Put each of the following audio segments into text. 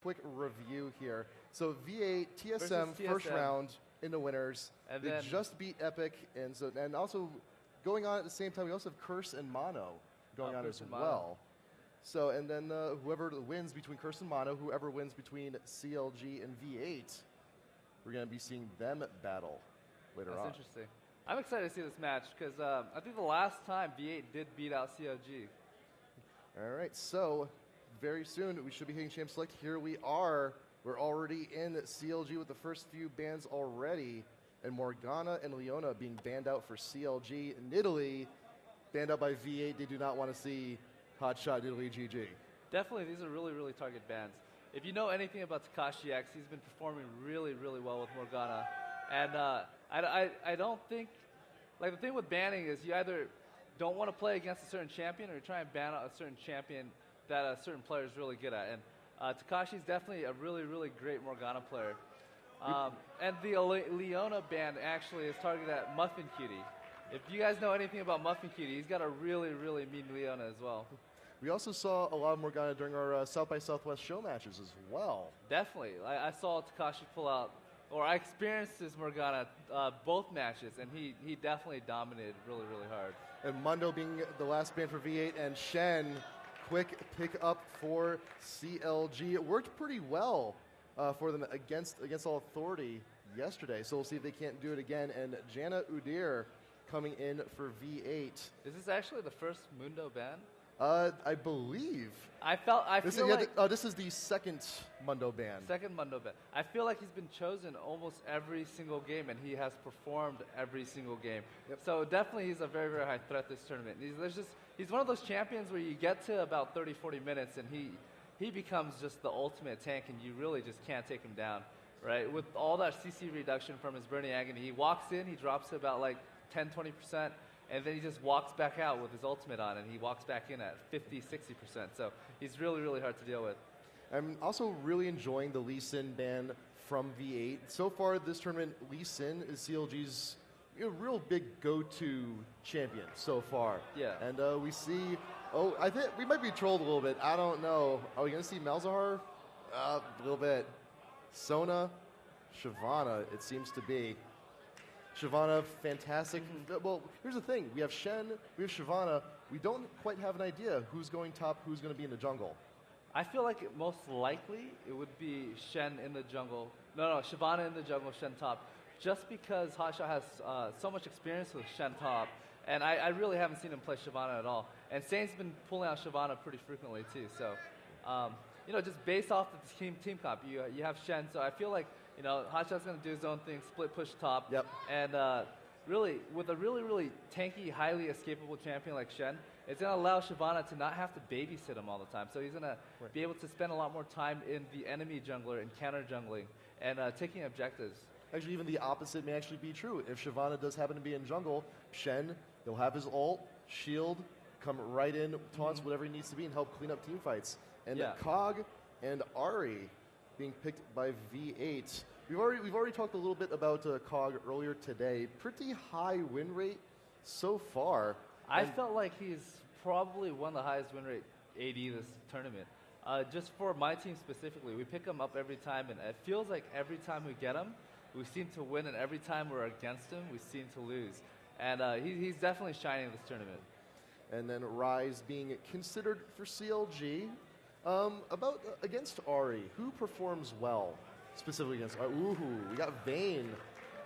quick review here. So V8, Versus TSM, first TSM. round in the winners. And they then- just beat Epic, and also going on at the same time, we also have Curse and Mono going on Curse as and Mono. well. So, and then whoever wins between Curse and Mono, whoever wins between CLG and V8, we're going to be seeing them battle later on. That's interesting. I'm excited to see this match because I think the last time V8 did beat out CLG. All right, so very soon we should be hitting Champ Select. Here we are. We're already in CLG with the first few bans already, and Morgana and Leona being banned out for CLG. Nidalee banned out by V8. They do not want to see Hotshot Nidalee GG. Definitely, these are really, really target bans. If you know anything about Takashi X, he's been performing really, really well with Morgana. And I don't think, like the thing with banning is you either don't want to play against a certain champion or you try and ban out a certain champion that a certain player is really good at. And Takashi's definitely a really, really great Morgana player. And the Leona ban actually is targeted at Muffin Cutie. If you guys know anything about Muffin Cutie, he's got a really, really mean Leona as well. We also saw a lot of Morgana during our South by Southwest show matches as well. Definitely. I saw Takashi pull out, or I experienced his Morgana both matches, and he definitely dominated really, really hard. And Mundo being the last ban for V8, and Shen, quick pick up for CLG. It worked pretty well for them against All Authority yesterday, so we'll see if they can't do it again. And Jana Udir coming in for V8. Is this actually the first Mundo ban? I believe. This is the second Mundo ban. Second Mundo ban. I feel like he's been chosen almost every single game, and he has performed every single game. Yep. So definitely he's a very, very high threat this tournament. He's one of those champions where you get to about 30, 40 minutes, and he becomes just the ultimate tank, and you really just can't take him down, right? With all that CC reduction from his Burning Agony, he walks in, he drops to about like 10, 20%, and then he just walks back out with his ultimate on, and he walks back in at 50, 60%. So he's really, really hard to deal with. I'm also really enjoying the Lee Sin ban from V8. So far this tournament, Lee Sin is CLG's real big go-to champion so far. Yeah. And we see, I think we might be trolled a little bit. I don't know. Are we going to see Malzahar? A little bit. Sona, Shyvana, it seems to be. Shyvana, fantastic. Well, here's the thing. We have Shen, we have Shyvana. We don't quite have an idea who's going top, who's going to be in the jungle. I feel like most likely it would be Shen in the jungle. No, Shyvana in the jungle, Shen top. Just because Hotshot has so much experience with Shen top, and I really haven't seen him play Shyvana at all. And Saint's been pulling out Shyvana pretty frequently too. So, just based off the team comp, you have Shen. So I feel like Hotshot's going to do his own thing, split push top. Yep. And really, with a really, really tanky, highly escapable champion like Shen, it's going to allow Shyvana to not have to babysit him all the time. So he's going to be able to spend a lot more time in the enemy jungler and counter jungling and taking objectives. Actually, even the opposite may actually be true. If Shyvana does happen to be in jungle, Shen, he'll have his ult, shield, come right in, taunts whatever he needs to be, and help clean up team fights. And Cog and Ari being picked by V8. We've already talked a little bit about Cog earlier today. Pretty high win rate so far. I felt like he's probably one of the highest win rate AD this tournament. Just for my team specifically, we pick him up every time, and it feels like every time we get him, we seem to win, and every time we're against him, we seem to lose. And he's definitely shining this tournament. And then Rise being considered for CLG. Against Ari, who performs well specifically against Ari? Ooh, we got Vayne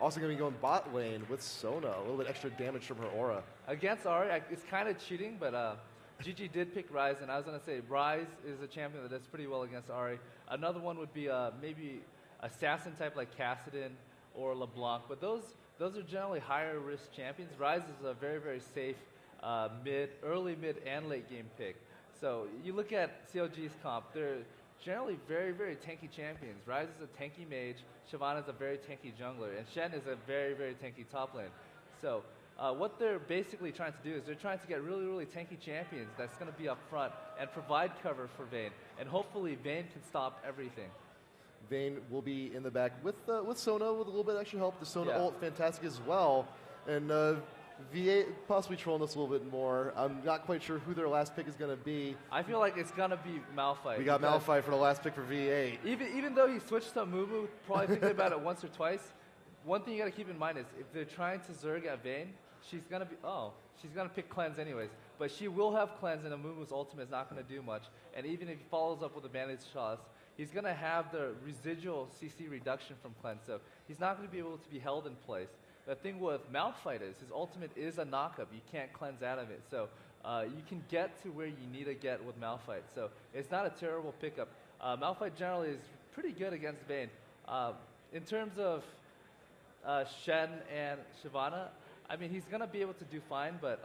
also going to be going bot lane with Sona, a little bit extra damage from her aura. Against Ari, it's kind of cheating, but GG did pick Rise, and I was going to say Rise is a champion that does pretty well against Ari. Another one would be maybe assassin type like Kassadin or LeBlanc, but those are generally higher risk champions. Rise is a very, very safe early, mid, and late game pick. So you look at CLG's comp, they're generally very, very tanky champions. Rise is a tanky mage, Shyvana is a very tanky jungler, and Shen is a very, very tanky top lane. So what they're basically trying to do is they're trying to get really, really tanky champions that's going to be up front and provide cover for Vayne. And hopefully Vayne can stop everything. Vayne will be in the back with Sona with a little bit of extra help. The Sona ult, fantastic as well. And V8 possibly trolling us a little bit more. I'm not quite sure who their last pick is going to be. I feel like it's going to be Malphite. We got Malphite for the last pick for V8. Even though he switched to Mumu, probably thinking about it once or twice, one thing you got to keep in mind is if they're trying to Zerg at Vayne, she's going to pick Cleanse anyways. But she will have Cleanse, and Amumu's ultimate is not going to do much. And even if he follows up with a Bandage Toss, he's going to have the residual CC reduction from Cleanse. So he's not going to be able to be held in place. The thing with Malphite is his ultimate is a knockup. You can't cleanse out of it. So you can get to where you need to get with Malphite. So it's not a terrible pickup. Malphite generally is pretty good against Vayne. In terms of Shen and Shyvana, I mean, he's going to be able to do fine, but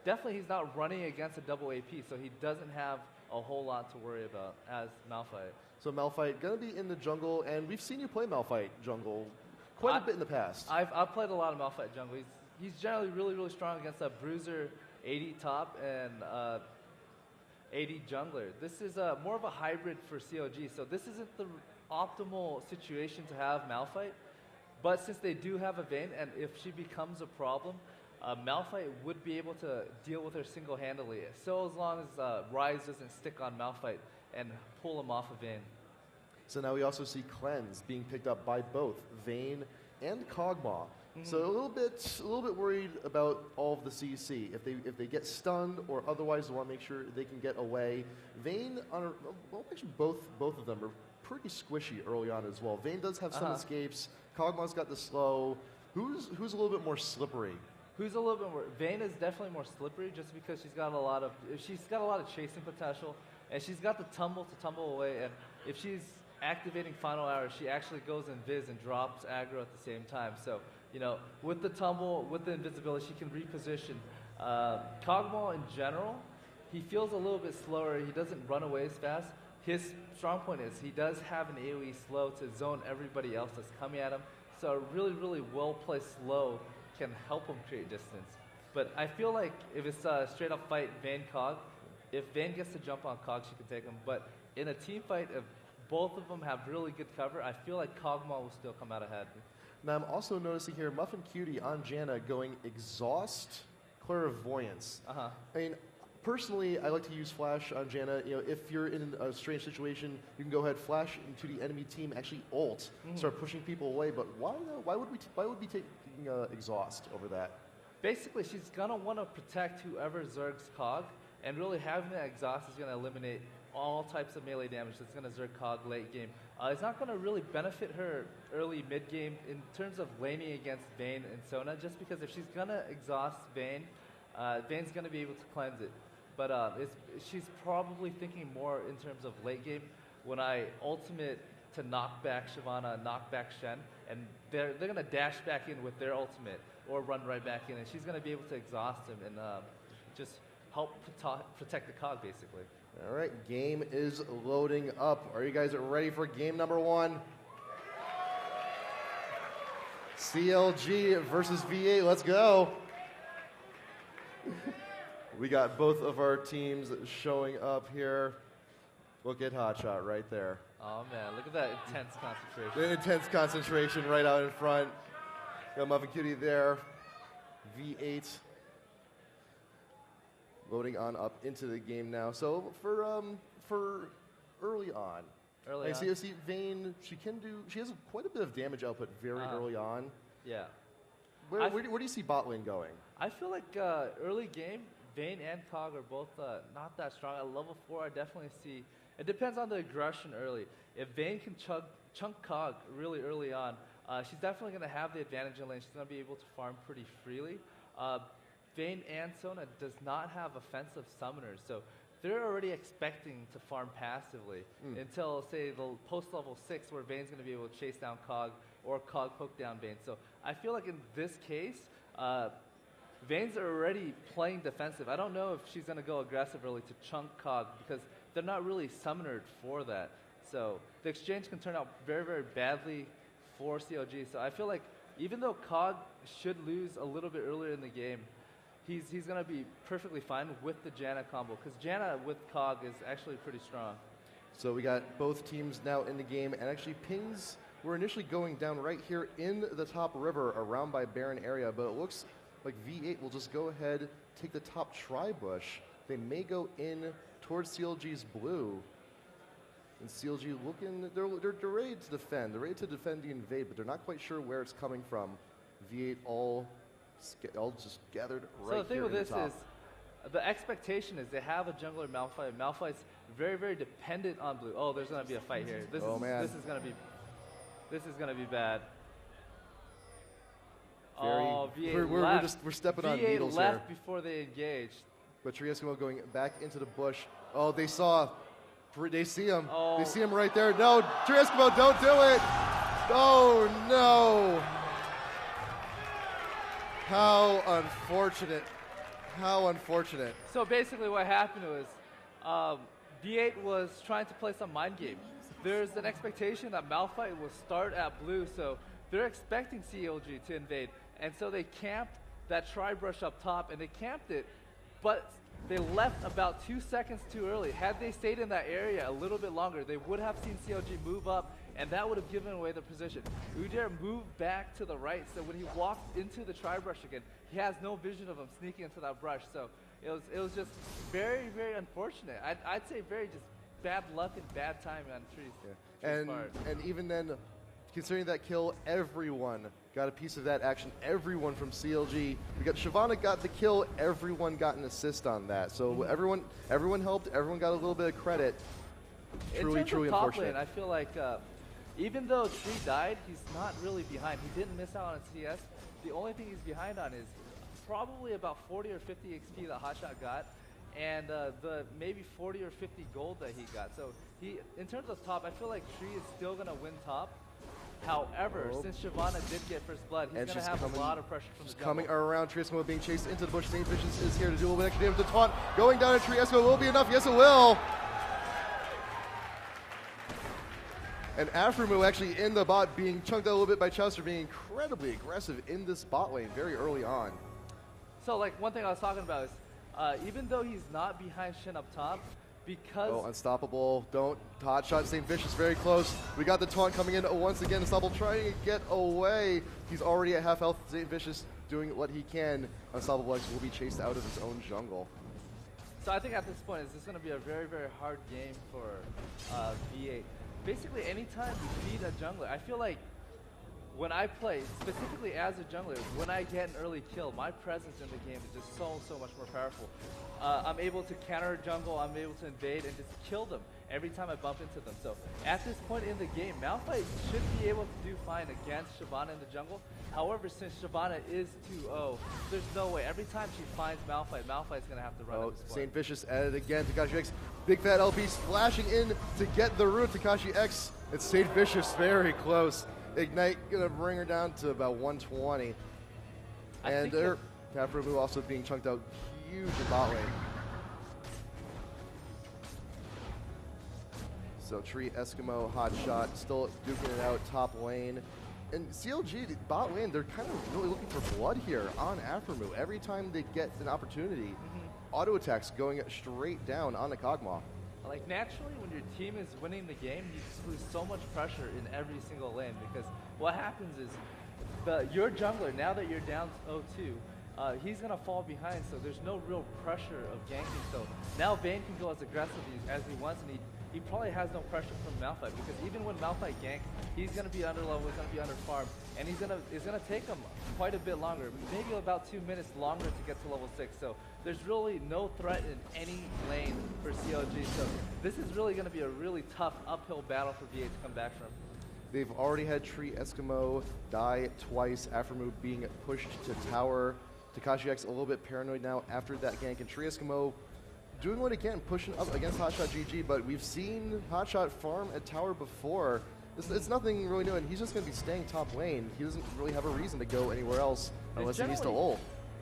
definitely he's not running against a double AP, so he doesn't have a whole lot to worry about as Malphite. So Malphite going to be in the jungle, and we've seen you play Malphite jungle quite a bit in the past. I've played a lot of Malphite jungle. He's generally really, really strong against a Bruiser 80 top and 80 jungler. This is more of a hybrid for CLG, so this isn't the optimal situation to have Malphite. But since they do have a Vayne, and if she becomes a problem, Malphite would be able to deal with her single-handedly. So as long as Ryze doesn't stick on Malphite and pull him off of Vayne. So now we also see Cleanse being picked up by both Vayne and Kog'Maw. So a little bit worried about all of the CC. If they get stunned or otherwise, they want to make sure they can get away. Vayne, actually both of them are pretty squishy early on as well. Vayne does have some escapes. Kog'Maw's got the slow. Who's a little bit more slippery? Who's a little bit more? Vayne is definitely more slippery, just because she's got a lot of chasing potential, and she's got the tumble to tumble away. And if she's activating Final Hour, she actually goes in Viz and drops aggro at the same time. So, with the tumble, with the invisibility, she can reposition. Kog'Maw in general, he feels a little bit slower. He doesn't run away as fast. His strong point is he does have an AoE slow to zone everybody else that's coming at him. So a really, really well-placed slow can help him create distance. But I feel like if it's a straight-up fight, Vayne-Kog, if Vayne gets to jump on Kog, she can take him. But in a team fight, if both of them have really good cover, I feel like Kog'Maw will still come out ahead. Now I'm also noticing here Muffin Cutie on Janna going Exhaust, Clairvoyance. I mean, personally, I like to use Flash on Janna. If you're in a strange situation, you can go ahead, flash into the enemy team, actually ult, start pushing people away. But why would we take Exhaust over that? Basically, she's gonna want to protect whoever Zerg's Cog, and really having that Exhaust is gonna eliminate all types of melee damage that's gonna Zerg Cog late game. It's not gonna really benefit her early mid game in terms of laning against Vayne and Sona, just because if she's gonna exhaust Vayne, Vayne's gonna be able to cleanse it. But she's probably thinking more in terms of late game when I ultimate to knock back Shyvana, knock back Shen, and they're going to dash back in with their ultimate or run right back in, and she's going to be able to exhaust him and just help protect the Cog, basically. All right, game is loading up. Are you guys ready for game number one? CLG versus V8. Let's go. We got both of our teams showing up here. Look at Hotshot right there. Oh, man. Look at that intense concentration. The intense concentration right out in front. Got Muffin Cutie there. V8 loading on up into the game now. So for early on. Early on. See Vayne, she has quite a bit of damage output very early on. Yeah. Where do you see bot lane going? I feel like early game, Vayne and Cog are both not that strong. At level 4, I definitely see. It depends on the aggression early. If Vayne can chunk Cog really early on, she's definitely going to have the advantage in lane. She's going to be able to farm pretty freely. Vayne and Sona does not have offensive summoners, so they're already expecting to farm passively until, say, the post-level 6, where Vayne's going to be able to chase down Cog or Cog poke down Vayne. So I feel like in this case, Vayne's already playing defensive. I don't know if she's going to go aggressive early to chunk Cog, because they're not really summonered for that. So the exchange can turn out very, very badly for CLG. So I feel like even though Cog should lose a little bit earlier in the game, he's going to be perfectly fine with the Janna combo, because Janna with Cog is actually pretty strong. So we got both teams now in the game, and actually pings were initially going down right here in the top river around by Baron area, but it looks like V8 will just go ahead, take the top tri-bush. They may go in towards CLG's blue. And CLG looking, they're ready to defend. They're ready to defend the invade, but they're not quite sure where it's coming from. V8 all just gathered right here. So the thing with this top. is, the expectation is they have a jungler Malphite. Malphite's very, very dependent on blue. Oh, there's going to be a fight here. This is going to be bad. V8 we're stepping on V8 needles left here. before they engaged. But Tree Eskimo going back into the bush. Oh, they see him. Oh. They see him right there. No, Tree Eskimo, don't do it. Oh, no. How unfortunate. How unfortunate. So basically what happened was V8 was trying to play some mind game. There's an expectation that Malphite will start at blue, so they're expecting CLG to invade. And so they camped that tri-brush up top, and they camped it, but they left about 2 seconds too early. Had they stayed in that area a little bit longer, they would have seen CLG move up, and that would have given away the position. Udyr moved back to the right, so when he walked into the tri-brush again, he has no vision of him sneaking into that brush. So it was just very, very unfortunate. I'd say very just bad luck and bad timing on Tree's part. And even then, considering that kill, everyone got a piece of that action. Everyone from CLG. We got Shyvana got the kill. Everyone got an assist on that. So everyone helped. Everyone got a little bit of credit. Truly, truly unfortunate. Lane, I feel like even though Tree died, he's not really behind. He didn't miss out on CS. The only thing he's behind on is probably about 40 or 50 XP that Hotshot got, and the maybe 40 or 50 gold that he got. So in terms of top, I feel like Tree is still gonna win top. However, since Shyvana did get first blood, he's going to have a lot of pressure from the jungle. Coming around, Tree Eskimo being chased into the bush. St. Vicious is here to do a little bit extra damage. The taunt going down, and Tree Eskimo will be enough. Yes, it will. And Afromu actually in the bot being chunked out a little bit by Chaucer, being incredibly aggressive in this bot lane very early on. So, like, one thing I was talking about is, even though he's not behind Shin up top, because... Oh, unstoppable. Don't. Hot shot. St. Vicious very close. We got the taunt coming in once again. Unstoppable trying to get away. He's already at half health. St. Vicious doing what he can. Unstoppable X will be chased out of his own jungle. So I think at this point, it's just going to be a very, very hard game for V8. Basically, anytime you beat a jungler, I feel like when I play, specifically as a jungler, when I get an early kill, my presence in the game is just so much more powerful. I'm able to counter jungle, I'm able to invade and just kill them every time I bump into them. So at this point in the game, Malphite should be able to do fine against Shyvana in the jungle. However, since Shyvana is 2-0, there's no way. Every time she finds Malphite, Malphite's going to have to run at this point. St. Vicious at it again. Takashi X, big fat LP splashing in to get the root. Takashi X, it's St. Vicious very close. Ignite going to bring her down to about 120. And there, Afromu also being chunked out huge in bot lane. So Tree Eskimo, Hot Shot, still duking it out top lane. And CLG, the bot lane, they're kind of really looking for blood here on Afromu. Every time they get an opportunity, auto attacks going straight down on the Kog'Maw. Like, naturally, when your team is winning the game, you just lose so much pressure in every single lane, because what happens is your jungler, now that you're down 0-2, he's going to fall behind, so there's no real pressure of ganking. So now Vayne can go as aggressively as he wants, and he probably has no pressure from Malphite, because even when Malphite ganks, he's going to be under level, he's going to be under farm, and it's going to take him quite a bit longer, maybe about 2 minutes longer to get to level 6. So there's really no threat in any lane for CLG. So this is really going to be a really tough uphill battle for V8 to come back from. They've already had Tree Eskimo die twice. Afromu being pushed to tower. Takashi X a little bit paranoid now after that gank. And Tree Eskimo doing what he can, pushing up against Hotshot GG. But we've seen Hotshot farm at tower before. It's nothing really new, and he's just going to be staying top lane. He doesn't really have a reason to go anywhere else unless he needs to ult.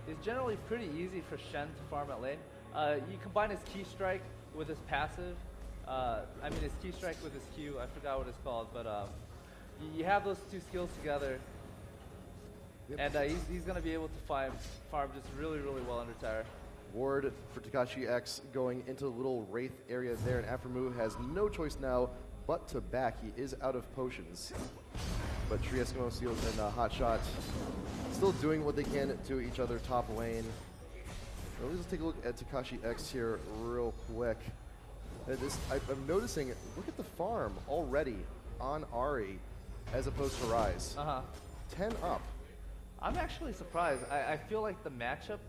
It's generally pretty easy for Shen to farm at lane. You combine his key strike with his passive. I mean, his key strike with his Q. I forgot what it's called, but you have those two skills together, and he's going to be able to farm just really, really well under tower. Ward for Takashi X going into the little Wraith area there, and Afromu has no choice now but to back. He is out of potions. But Tree Eskimo and Hotshot still doing what they can to each other top lane. Let's take a look at Takashi X here real quick. I'm noticing, look at the farm already on Ahri as opposed to Rise. 10 up. I'm actually surprised. I feel like the matchup,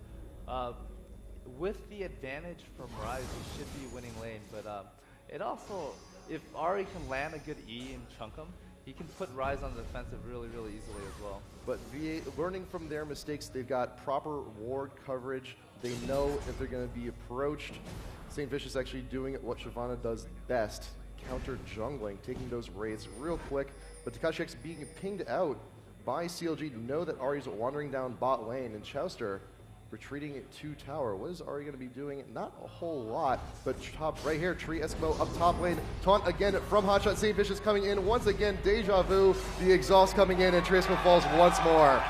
with the advantage from Rise, he should be winning lane. But it also, if Ahri can land a good E and chunk him, he can put Rise on the defensive really, really easily as well. But V8, learning from their mistakes, they've got proper ward coverage. They know if they're going to be approached. St. Vicious actually doing what Shyvana does best, counter jungling, taking those raids real quick. But Takashi X being pinged out by CLG, know that Ahri's wandering down bot lane, and Chowster retreating to tower. What is Ahri going to be doing? Not a whole lot, but top right here, Tree Eskimo up top lane. Taunt again from Hotshot. St. Vicious coming in once again. Deja vu. The exhaust coming in, and Tree Eskimo falls once more.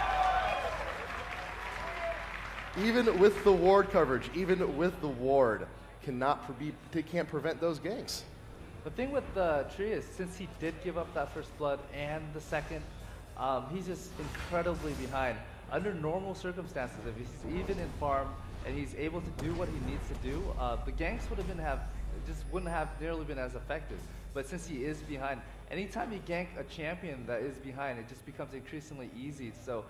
Even with the ward coverage, even with the ward, they can't prevent those ganks. The thing with Tree is, since he did give up that first blood and the second, he's just incredibly behind. Under normal circumstances, if he's even in farm and he's able to do what he needs to do, the ganks wouldn't have nearly been as effective. But since he is behind, anytime you gank a champion that is behind, it just becomes increasingly easy. So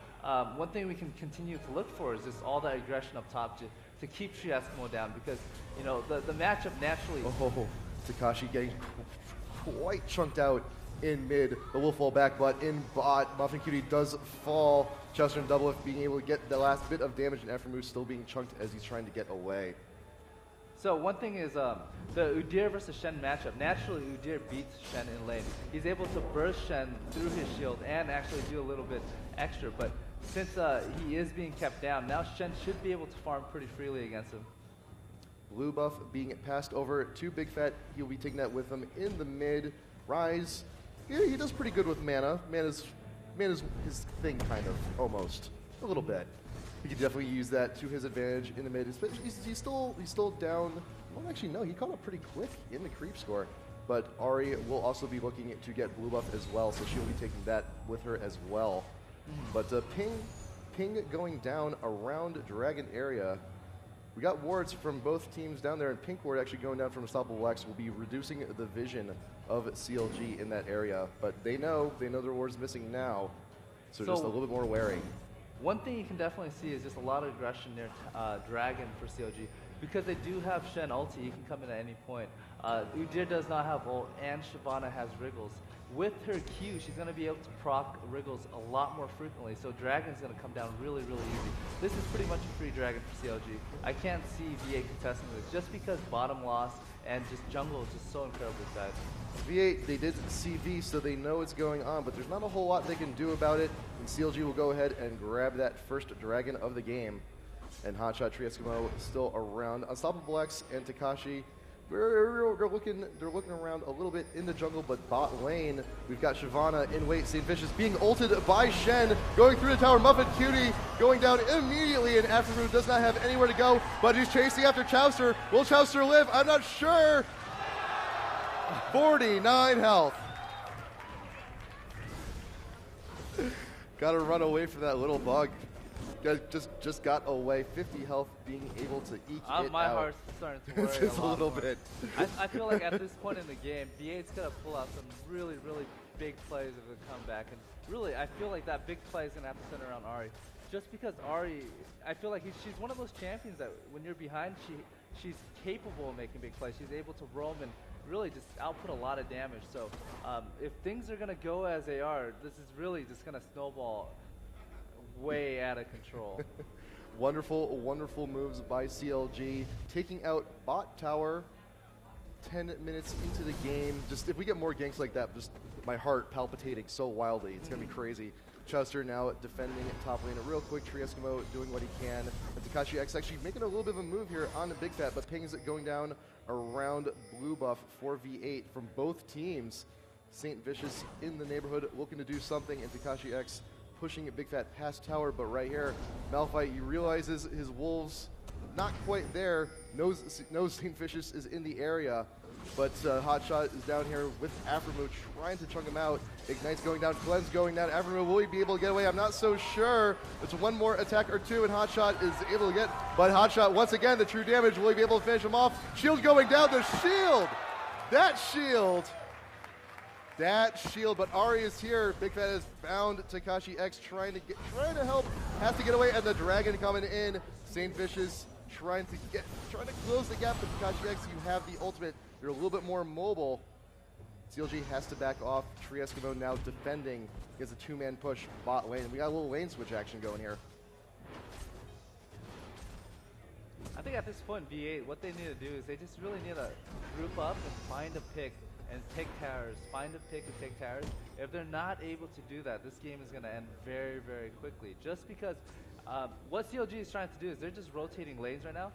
one thing we can continue to look for is just all that aggression up top to keep Tree Eskimo down, because the matchup naturally. Oh, Takashi getting quite chunked out in mid. The wolf fall back, but in bot, Muffin Cutie does fall. Chester and Double being able to get the last bit of damage, and Ephramu still being chunked as he's trying to get away. So one thing is the Udyr versus Shen matchup. Naturally, Udyr beats Shen in lane. He's able to burst Shen through his shield and actually do a little bit extra. But since he is being kept down, now Shen should be able to farm pretty freely against him. Blue buff being passed over to Big Fat. He'll be taking that with him in the mid. Rise, yeah, he does pretty good with mana. Mana's his thing, kind of, almost. A little bit. He could definitely use that to his advantage in the mid. He's still down. Well, actually, no, he caught up pretty quick in the creep score. But Ahri will also be looking to get blue buff as well, so she'll be taking that with her as well. But ping going down around Dragon area. We got wards from both teams down there, and Pink Ward actually going down from Unstoppable X will be reducing the vision of CLG in that area. But they know their ward's missing now, so just a little bit more wary. One thing you can definitely see is just a lot of aggression near Dragon for CLG. Because they do have Shen ulti, he can come in at any point. Udyr does not have ult, and Shyvana has Wriggles. With her Q, she's going to be able to proc Wriggles a lot more frequently, so Dragon's going to come down really, really easy. This is pretty much a free Dragon for CLG. I can't see V8 contesting this, just because bottom loss and just jungle is just so incredibly sad. V8, they did CV, so they know what's going on, but there's not a whole lot they can do about it, and CLG will go ahead and grab that first Dragon of the game. And Hotshot, Tree Eskimo still around. Unstoppable X and Takashi, they're looking around a little bit in the jungle, but bot lane, we've got Shyvana in wait. St. Vicious being ulted by Shen, going through the tower. Muffin Cutie going down immediately, and Ephramu does not have anywhere to go, but he's chasing after Chowster. Will Chowster live? I'm not sure. 49 health. Gotta run away from that little bug. Just got away. 50 health, being able to eke it my out. heart's starting to worry Just a little bit. I feel like at this point in the game, V8's going to pull out some really, really big plays of the comeback. And really, I feel like that big play is going to have to center around Ahri. Just because Ahri, I feel like she's one of those champions that when you're behind, she's capable of making big plays. She's able to roam and really just output a lot of damage. So if things are going to go as they are, this is really just going to snowball way out of control. Wonderful moves by CLG. Taking out bot tower 10 minutes into the game. Just if we get more ganks like that, just my heart palpitating so wildly. It's going to be crazy. Chester now defending top lane. A real quick Tree Eskimo doing what he can. And Takashi X actually making a little bit of a move here on the Big Fat, but pings it going down around blue buff for V8 from both teams. St. Vicious in the neighborhood looking to do something, and Takashi X pushing Big Fat past tower, but right here, Malphite, he realizes his wolves not quite there, knows St. Vicious is in the area, But Hotshot is down here with Afremu trying to chunk him out. Ignite's going down, Glenn's going down. Afremu, will he be able to get away? I'm not so sure. It's one more attack or two, and Hotshot is able to get. But Hotshot, once again, the true damage. Will he be able to finish him off? Shield going down, the shield! That shield, but Ari is here. Big Fat has found Tekashi X trying to help, has to get away, and the Dragon coming in. Saint Vicious trying to close the gap with Tekashi X. You have the ultimate. You're a little bit more mobile. CLG has to back off. Tree Eskimo now defending against a two-man push bot lane. We got a little lane switch action going here. I think at this point, V8, what they need to do is they just really need to group up and find a pick and take towers. Find a pick and take towers. If they're not able to do that, this game is going to end very, very quickly. Just because what CLG is trying to do is they're just rotating lanes right now.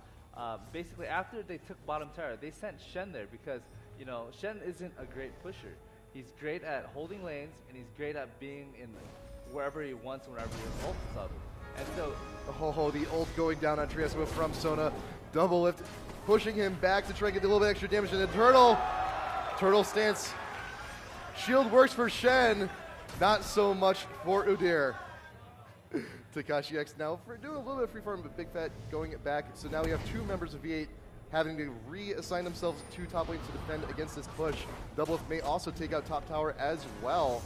Basically, after they took bottom tower, they sent Shen there because, you know, Shen isn't a great pusher. He's great at holding lanes, and he's great at being in wherever he wants, whenever he ult is up. And so, the ult going down on Tree Eskimo from Sona. Double lift, pushing him back to try and get a little bit extra damage. And then Turtle stance. Shield works for Shen, not so much for Udyr. Tekashi X now for doing a little bit of free farm, but Big Fat going it back. So now we have two members of V8 having to reassign themselves to top lane to defend against this push. Double Lift may also take out top tower as well.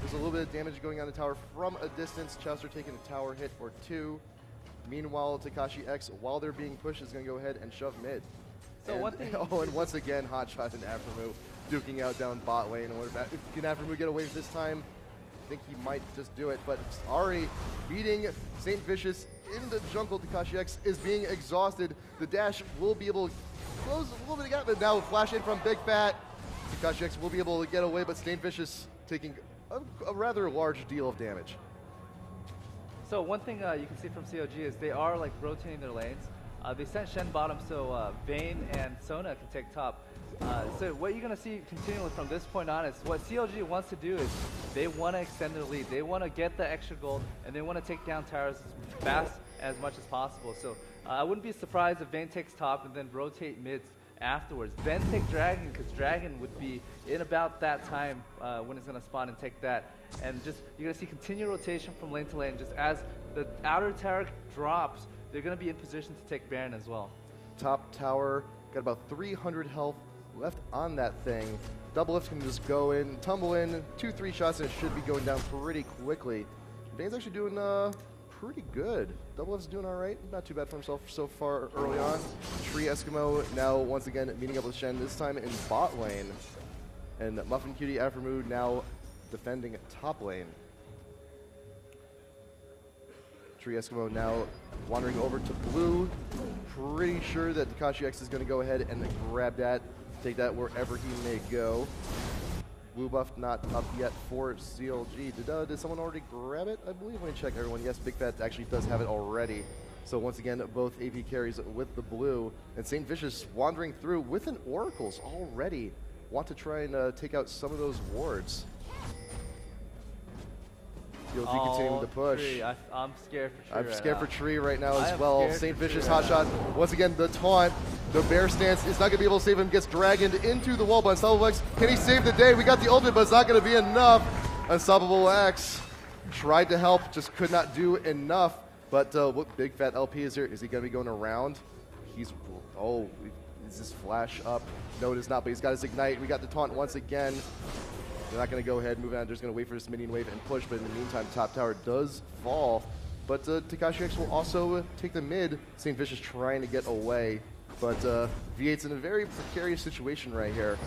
There's a little bit of damage going on the tower from a distance. Chester taking a tower hit or two. Meanwhile, Tekashi X, while they're being pushed, is going to go ahead and shove mid. So and, one thing. And once again, Hotshot and Afremu duking out down bot lane. Can Afremu get away this time? I think he might just do it, but Ari beating Saint Vicious in the jungle. Tekashi X is being exhausted. The dash will be able to close a little bit of gap, but now flash in from Big Fat. Tekashi X will be able to get away, but Saint Vicious taking a rather large deal of damage. So one thing you can see from CLG is they are like rotating their lanes. They sent Shen bottom so Vayne and Sona can take top. So what you're going to see continually from this point on is what CLG wants to do is they want to extend their lead. They want to get the extra gold, and they want to take down towers as fast as much as possible. So I wouldn't be surprised if Vayne takes top and then rotate mids afterwards. Then take Dragon, because Dragon would be in about that time when it's going to spawn and take that. And just you're going to see continued rotation from lane to lane. Just as the outer tower drops, they're going to be in position to take Baron as well. Top tower, got about 300 health left on that thing. Double Lift can just go in, tumble in, 2-3 shots, and it should be going down pretty quickly. Vayne's actually doing pretty good. Double Lift's doing all right. Not too bad for himself so far early on. Tree Eskimo now once again meeting up with Shen, this time in bot lane. And Muffin Cutie Afremu now defending top lane. Tree Eskimo now wandering over to blue. Pretty sure that Tekashi X is going to go ahead and grab that, take that wherever he may go. Blue buff not up yet for CLG. Did someone already grab it? I believe. Let me check everyone. Yes, Big Fat actually does have it already. So once again, both AP carries with the blue. And Saint Vicious wandering through with an Oracles already. Want to try and take out some of those wards. CLG continuing to push. Tree. I'm scared for Tree. I'm scared for Tree right now as am well. scared Saint for Vicious Tree hotshot. Once again, the taunt. The bear stance is not going to be able to save him. Gets dragoned into the wall by Unstoppable X. Can he save the day? We got the ultimate, but it's not going to be enough. Unstoppable X tried to help, just could not do enough. But what Big Fat LP is here? Is he going to be going around? He's, oh, is this flash up? No, it is not, but he's got his ignite. We got the taunt once again. They're not going to go ahead and move on. They're just going to wait for this minion wave and push, but in the meantime, top tower does fall. But Tekashi X will also take the mid. Saint Vicious trying to get away. But V8's in a very precarious situation right here.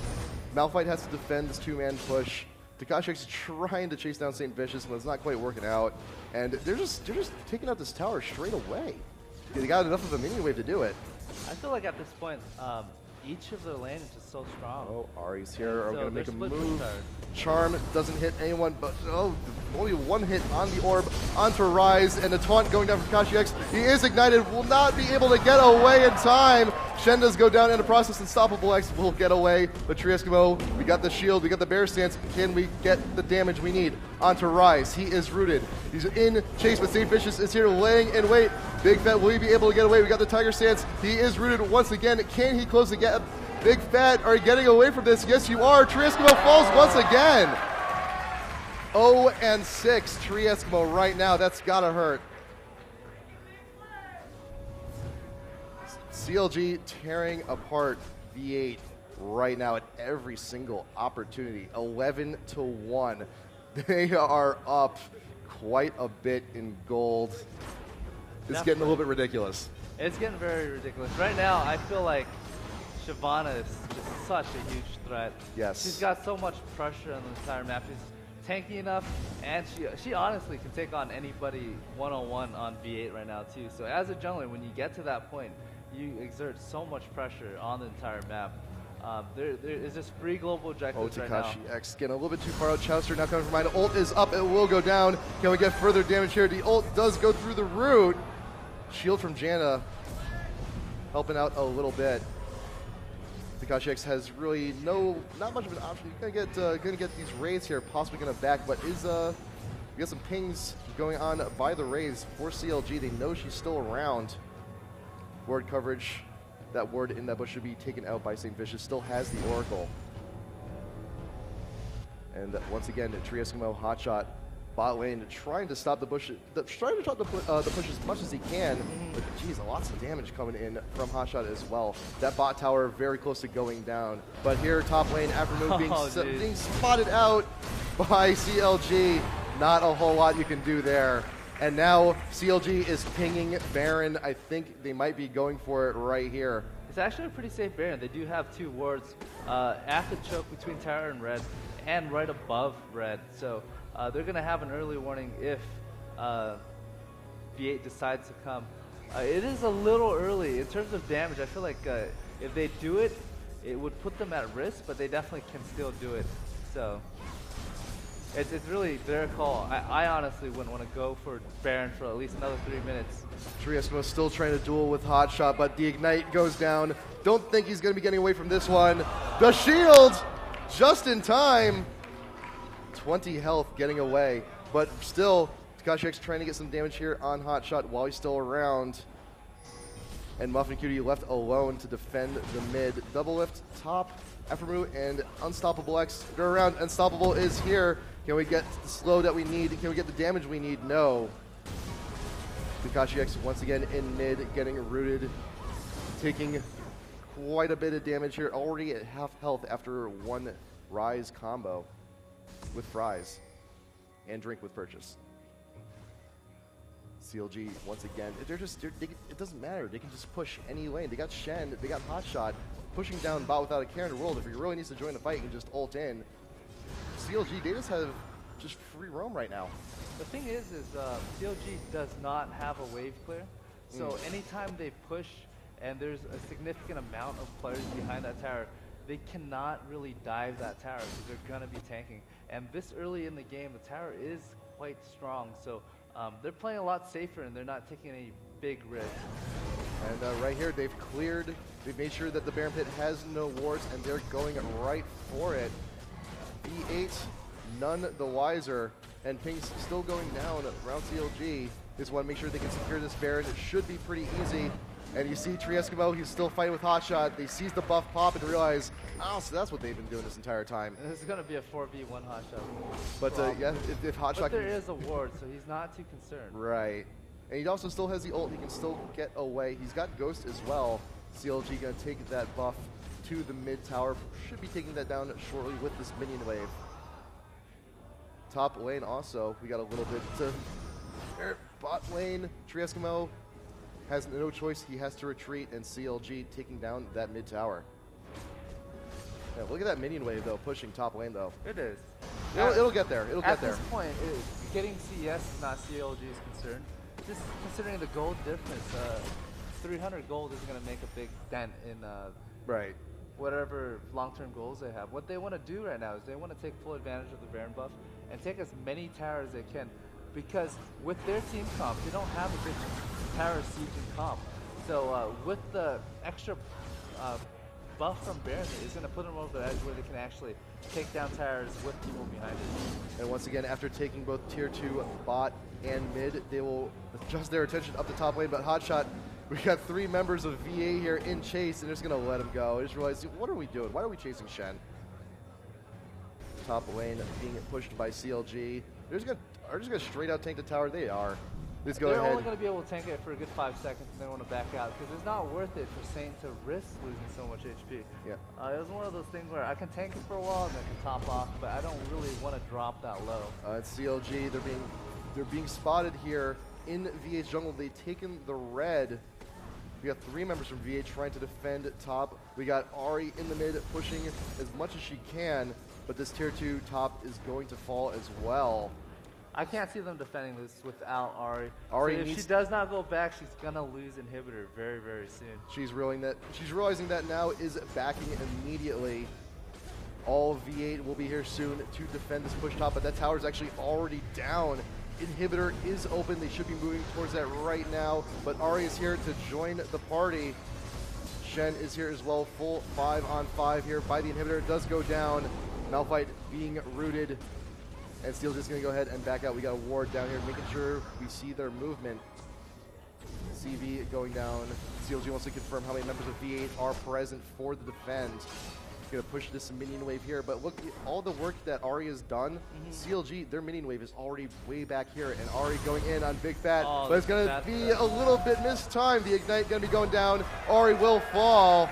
Malphite has to defend this two-man push. Tekashi X is trying to chase down Saint Vicious, but it's not quite working out. And they're just taking out this tower straight away. They got enough of a minion wave to do it. I feel like at this point, each of their lane is just so strong. Oh, Ari's here. Are we so going to make a split move? Charm doesn't hit anyone, but only one hit on the orb onto Rise, and the taunt going down from Tekashi X. He is ignited, will not be able to get away in time. Shen does go down in the process. Unstoppable X will get away, but Tree Eskimo, we got the shield, we got the bear stance. Can we get the damage we need onto Rise? He is rooted. He's in chase, but Saint Vicious is here laying in wait. Big Fat, will he be able to get away? We got the Tiger stance. He is rooted once again. Can he close the gap? Big Fat, are you getting away from this? Yes, you are. Tree Eskimo falls once again. 0-6 Tree Eskimo right now. That's gotta hurt. CLG tearing apart V8 right now at every single opportunity. 11-1. They are up quite a bit in gold. It's getting a little bit ridiculous. It's getting very ridiculous. Right now, I feel like Shyvana is just such a huge threat. Yes. She's got so much pressure on the entire map. She's tanky enough, and she honestly can take on anybody one-on-one on V8 right now, too. So as a jungler, when you get to that point, you exert so much pressure on the entire map. There is just free global objectives right now. Takashi X getting a little bit too far out. Chowster now coming from behind. Ult is up. It will go down. Can we get further damage here? The ult does go through the root. Shield from Janna helping out a little bit. Takashi X has really not much of an option. He's gonna get these raids here, possibly gonna back, but we got some pings going on by the raids for CLG. They know she's still around. Ward coverage. That ward in that bush should be taken out by St. Vicious. Still has the Oracle. And once again, Tree Eskimo hotshot bot lane, trying to stop the bush, trying to stop the push as much as he can. But geez, lots of damage coming in from hotshot as well. That bot tower very close to going down. But here, top lane, after move being spotted out by CLG, not a whole lot you can do there. And now CLG is pinging Baron. I think they might be going for it right here. It's actually a pretty safe Baron. They do have 2 wards at the choke between Tower and Red and right above Red. So they're going to have an early warning if V8 decides to come. It is a little early. In terms of damage, I feel like if they do it, it would put them at risk, but they definitely can still do it. So it's really their call. I honestly wouldn't want to go for Baron for at least another 3 minutes. Tree Eskimo still trying to duel with hotshot, but the ignite goes down. Don't think he's going to be getting away from this one. The shield just in time. 20 health getting away, but still Takashi X trying to get some damage here on hotshot while he's still around. And Muffin Cutie left alone to defend the mid. Double lift top, Aphromoo and Unstoppable X go around. Unstoppable is here. Can we get the slow that we need? Can we get the damage we need? No. Takashi X once again in mid, getting rooted, taking quite a bit of damage here. Already at half health after one Rise combo with fries and drink with purchase. CLG once again, it doesn't matter. They can just push any lane. They got Shen, they got Hotshot pushing down bot without a care in the world. If he really needs to join the fight, he can just ult in. CLG, they just have just free roam right now. The thing is CLG does not have a wave clear. So anytime they push and there's a significant amount of players behind that tower, they cannot really dive that tower because they're going to be tanking. And this early in the game, the tower is quite strong. So they're playing a lot safer and they're not taking any big risks. And right here, they've made sure that the Baron Pit has no wards and they're going right for it. V8, none the wiser. And ping's still going down around CLG. Just want to make sure they can secure this Baron. It should be pretty easy. And you see Tree Eskimo, he's still fighting with Hotshot. They seize the buff pop and realize, oh, so that's what they've been doing this entire time. This is going to be a 4v1 Hotshot. But yeah, if Hotshot but there is a ward, so he's not too concerned. Right. And he also still has the ult. He can still get away. He's got Ghost as well. CLG going to take that buff to the mid tower. Should be taking that down shortly with this minion wave. Top lane also, we got a little bit to bot lane. Tree Eskimo has no choice. He has to retreat, and CLG taking down that mid tower. Yeah, look at that minion wave though, pushing top lane though. It is. It'll get there. It'll get there. At this point, getting CS is not CLG's concern. Just considering the gold difference, 300 gold isn't going to make a big dent in right. whatever long-term goals they have. What they want to do right now is they want to take full advantage of the Baron buff and take as many towers as they can, because with their team comp, they don't have a good tower sieging comp. So with the extra buff from Baron, it's going to put them over the edge where they can actually take down towers with people behind it. And once again, after taking both tier 2 bot and mid, they will adjust their attention up the top lane, but Hotshot We got 3 members of VA here in chase, and they're just going to let him go. I just realized, what are we doing? Why are we chasing Shen? Top lane being pushed by CLG. They're just going to straight out tank the tower. They are. Let's go They're ahead. only going to be able to tank it for a good 5 seconds and then want to back out because it's not worth it for Saint to risk losing so much HP. Yeah. It was one of those things where I can tank it for a while and then can top off, but I don't really want to drop that low. It's CLG. They're being spotted here in VA's jungle. They've taken the red. We got 3 members from VA trying to defend top. We got Ahri in the mid pushing as much as she can, but this tier 2 top is going to fall as well. I can't see them defending this without Ahri. Ahri, so if she does not go back, she's going to lose inhibitor very, very soon. She's realizing that now, is backing immediately. All V8 will be here soon to defend this push top, but that tower is actually already down. Inhibitor is open. They should be moving towards that right now, but Ahri is here to join the party. Shen is here as well, full 5-on-5 here by the inhibitor. It does go down. Malphite being rooted, and Steel's just going to go ahead and back out. We got a ward down here, making sure we see their movement. CV going down. CLG wants to confirm how many members of V8 are present for the defend. Going to push this minion wave here, but look, all the work that Ahri has done, CLG, their minion wave is already way back here, and Ahri going in on Big Fat, but it's going to be a little bit mistimed. The Ignite going to be going down. Ahri will fall.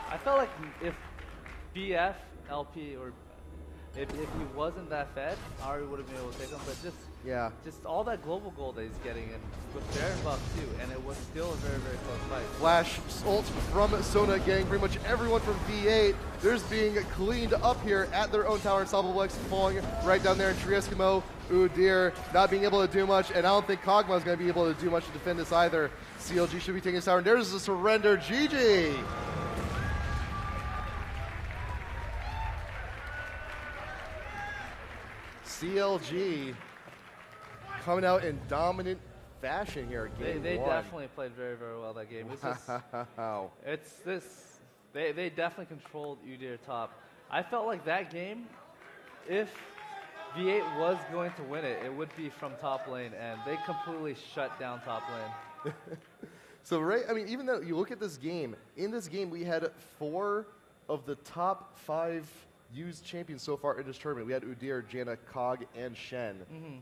I felt like if BF, LP, or if he wasn't that fed, Ahri would have been able to take him, but just all that global gold that he's getting, and with Baron buff too, and it was still a very, very close fight. Flash ult from Sona getting pretty much everyone from V8. They're just being cleaned up here at their own tower. Unstoppable X falling right down there, and Trieskimo, Udyr not being able to do much, and I don't think Kog'Maw is going to be able to do much to defend this either. CLG should be taking this tower, and there's a surrender. GG! CLG coming out in dominant fashion here. They definitely played very, very well that game. Wow. They definitely controlled Udyr top. I felt like that game, if V8 was going to win it, it would be from top lane, and they completely shut down top lane. So, right, I mean, even though you look at this game, in this game we had 4 of the top 5 used champions so far in this tournament. We had Udyr, Janna, Kog, and Shen.